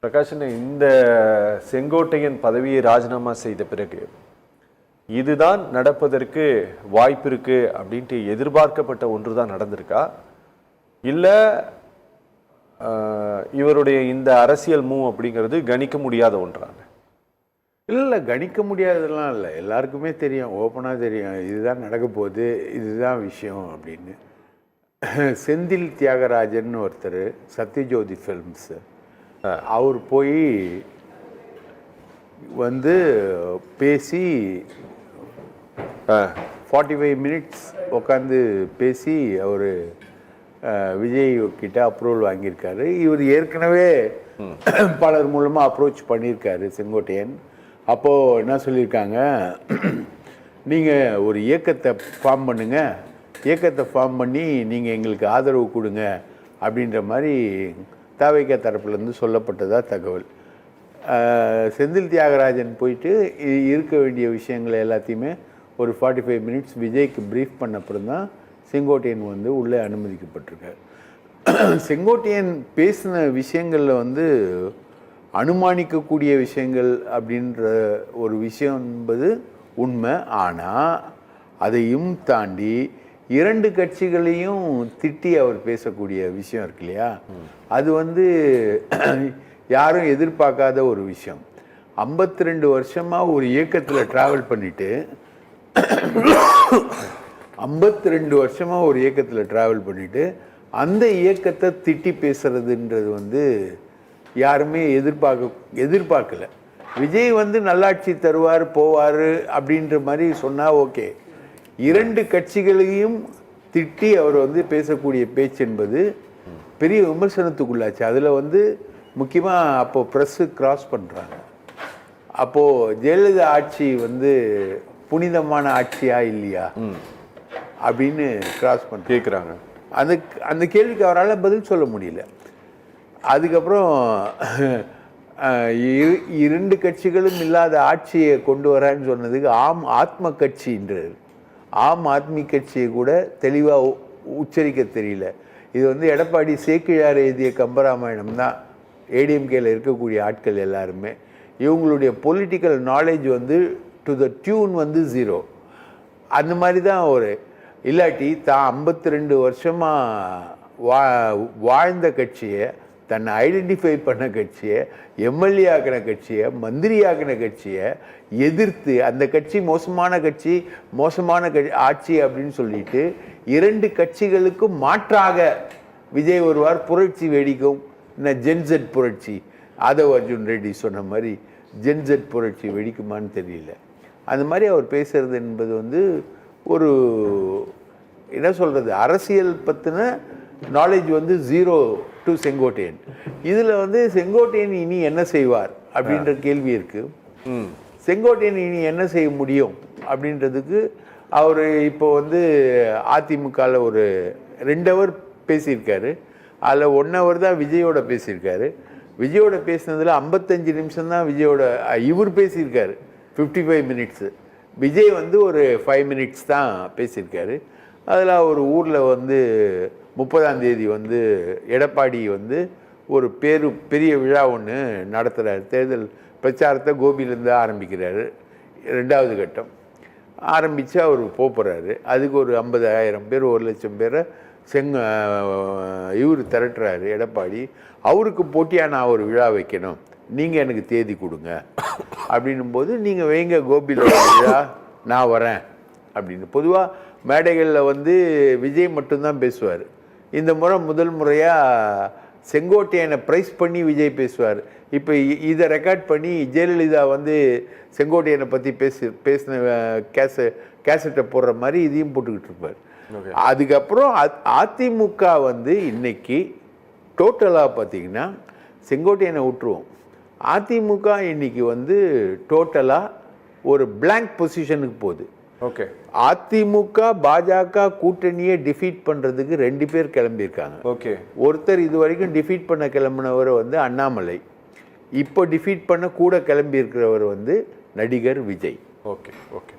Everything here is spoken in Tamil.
பிரகாஷன், இந்த செங்கோட்டையன் பதவியை ராஜினாமா செய்த பிறகு இதுதான் நடப்பதற்கு வாய்ப்பு இருக்கு அப்படின்ட்டு எதிர்பார்க்கப்பட்ட ஒன்று தான் நடந்திருக்கா, இல்லை இவருடைய இந்த அரசியல் மூவ் அப்படிங்கிறது கணிக்க முடியாத ஒன்றாங்க? இல்லை, கணிக்க முடியாததெல்லாம் இல்லை, எல்லாருக்குமே தெரியும், ஓப்பனாக தெரியும் இதுதான் நடக்க போகுது, இதுதான் விஷயம் அப்படின்னு. செந்தில் தியாகராஜன் ஒருத்தர், சத்யஜோதி ஃபிலிம்ஸ், அவர் போய் வந்து பேசி 45 மினிட்ஸ் உட்காந்து பேசி அவர் விஜய் கிட்ட அப்ரூவல் வாங்கியிருக்காரு. இவர் ஏற்கனவே பலர் மூலமாக அப்ரோச் பண்ணியிருக்காரு செங்கோட்டையன். அப்போது என்ன சொல்லியிருக்காங்க, நீங்கள் ஒரு இயக்கத்தை ஃபார்ம் பண்ணுங்கள், இயக்கத்தை ஃபார்ம் பண்ணி நீங்கள் எங்களுக்கு ஆதரவு கொடுங்க அப்படின்ற மாதிரி தவைக்க தரப்புலேருந்து சொல்லப்பட்டதா தகவல். செந்தில் தியாகராஜன் போயிட்டு இருக்க வேண்டிய விஷயங்களை எல்லாத்தையுமே ஒரு 45 மினிட்ஸ் விஜய்க்கு ப்ரீஃப் பண்ண அப்புறம் தான் செங்கோட்டையன் வந்து உள்ளே அனுமதிக்கப்பட்டிருக்கார். செங்கோட்டையன் பேசின விஷயங்களில் வந்து அனுமானிக்கக்கூடிய விஷயங்கள் அப்படின்ற ஒரு விஷயம் என்பது உண்மை. ஆனால் அதையும் தாண்டி 2 கட்சிகளையும் திட்டி அவர் பேசக்கூடிய விஷயம் இருக்கு இல்லையா, அது வந்து யாரும் எதிர்பார்க்காத ஒரு விஷயம். 52 வருஷமாக ஒரு இயக்கத்தில் ட்ராவல் பண்ணிட்டு 52 வருஷமாக ஒரு இயக்கத்தில் ட்ராவல் பண்ணிட்டு அந்த இயக்கத்தை திட்டி பேசுறதுன்றது வந்து யாருமே எதிர்பார்க்கல. விஜய் வந்து நல்லாட்சி தருவார் போவார் அப்படின்ற மாதிரி சொன்னால் ஓகே, 2 கட்சிகளையும் திட்டி அவர் வந்து பேசக்கூடிய பேச்சு என்பது பெரிய விமர்சனத்துக்குள்ளாச்சு. அதில் வந்து முக்கியமாக அப்போது ப்ரெஸ்ஸு கிராஸ் பண்ணுறாங்க. அப்போது ஜெயலலிதா ஆட்சி வந்து புனிதமான ஆட்சியா இல்லையா அப்படின்னு கிராஸ் பண்ணி கேட்குறாங்க. அந்த கேள்விக்கு அவரால் பதில் சொல்ல முடியல. அதுக்கப்புறம் 2 கட்சிகளும் இல்லாத ஆட்சியை கொண்டு வரான்னு சொன்னதுக்கு ஆத்ம கட்சின்றார். ஆம் ஆத்மி கட்சியை கூட தெளிவாக உச்சரிக்க தெரியல. இது வந்து எடப்பாடி சேக்கிழார் எழுதிய கம்பராமாயணம் தான். ஏடிஎம்கேல இருக்கக்கூடிய ஆட்கள் எல்லாருமே இவங்களுடைய பொலிட்டிக்கல் நாலேஜ் வந்து டு த டியூன் வந்து 0. அந்த மாதிரி தான் ஒரு இல்லாட்டி தான் 52 வருஷமாக வாழ்ந்த கட்சியை, தன்னை ஐடென்டிஃபை பண்ண கட்சியை, எம்எல்ஏ ஆக்கின கட்சியை, மந்திரி ஆக்கின கட்சியை எதிர்த்து அந்த கட்சி மோசமான கட்சி, மோசமான ஆட்சி அப்படின்னு சொல்லிட்டு 2 கட்சிகளுக்கும் மாற்றாக விஜய் வருவார், புரட்சி வெடிக்கும். இந்த ஜென்செட் புரட்சி, ஆதவ் அர்ஜுன் ரெட்டி சொன்ன மாதிரி ஜென்செட் புரட்சி வெடிக்குமான்னு தெரியல. அந்த மாதிரி அவர் பேசுறது என்பது வந்து ஒரு என்ன சொல்கிறது, அரசியல் பற்றின நாலேஜ் வந்து 0 டு செங்கோட்டையன். இதில் வந்து செங்கோட்டையன் இனி என்ன செய்வார் அப்படின்ற கேள்வி இருக்குது. செங்கோட்டையன் இனி என்ன செய்ய முடியும் அப்படின்றதுக்கு அவர் இப்போ வந்து அதிமுகவில் ஒரு 2 ஹவர் பேசியிருக்காரு. அதில் 1 ஹவர் தான் விஜயோட பேசியிருக்காரு. விஜயோட பேசினதில் 55 நிமிஷம் தான் இவர் பேசியிருக்காரு, 55 மினிட்ஸு. விஜய் வந்து ஒரு 5 மினிட்ஸ் தான் பேசியிருக்காரு. அதில் ஒரு ஊரில் வந்து 30ஆம் தேதி வந்து எடப்பாடி வந்து ஒரு பெரிய விழா ஒன்று நடத்துகிறார். தேர்தல் பிரச்சாரத்தை கோபியிலேருந்து ஆரம்பிக்கிறாரு. 2வது கட்டம் ஆரம்பித்து அவர் போகிறாரு. அதுக்கு ஒரு 50,000 பேர் 1,00,000 பேரை இவர் திரட்டுறாரு எடப்பாடி. அவருக்கு போட்டியாக நான் ஒரு விழா வைக்கணும், நீங்கள் எனக்கு தேதி கொடுங்க அப்படின்னும் போது நீங்கள் வைங்க கோபியில் விழா, நான் வரேன் அப்படின்னு. பொதுவாக மேடைகளில் வந்து விஜய் மட்டும்தான் பேசுவார். இந்த முறை முதல் முறையாக செங்கோட்டையனை ப்ரைஸ் பண்ணி விஜய் பேசுவார். இப்போ இதை ரெக்கார்ட் பண்ணி ஜெயலலிதா வந்து செங்கோட்டையனை பற்றி பேசின கேசட்டை போடுற மாதிரி இதையும் போட்டுக்கிட்டு இருப்பார். அதுக்கப்புறம் அதிமுக வந்து இன்னைக்கு டோட்டலாக பார்த்தீங்கன்னா செங்கோட்டையனை விட்டுருவோம், அதிமுக இன்னைக்கு வந்து டோட்டலாக ஒரு பிளாங்க் பொசிஷனுக்கு போகுது. ஓகே, அதிமுக பாஜக கூட்டணியை டிஃபீட் பண்ணுறதுக்கு 2 பேர் கிளம்பியிருக்காங்க. ஓகே, ஒருத்தர் இது வரைக்கும் டிஃபீட் பண்ண கிளம்பினவர் வந்து அண்ணாமலை, இப்போ டிஃபீட் பண்ண கூட கிளம்பி இருக்கிறவர் வந்து நடிகர் விஜய். Okay okay.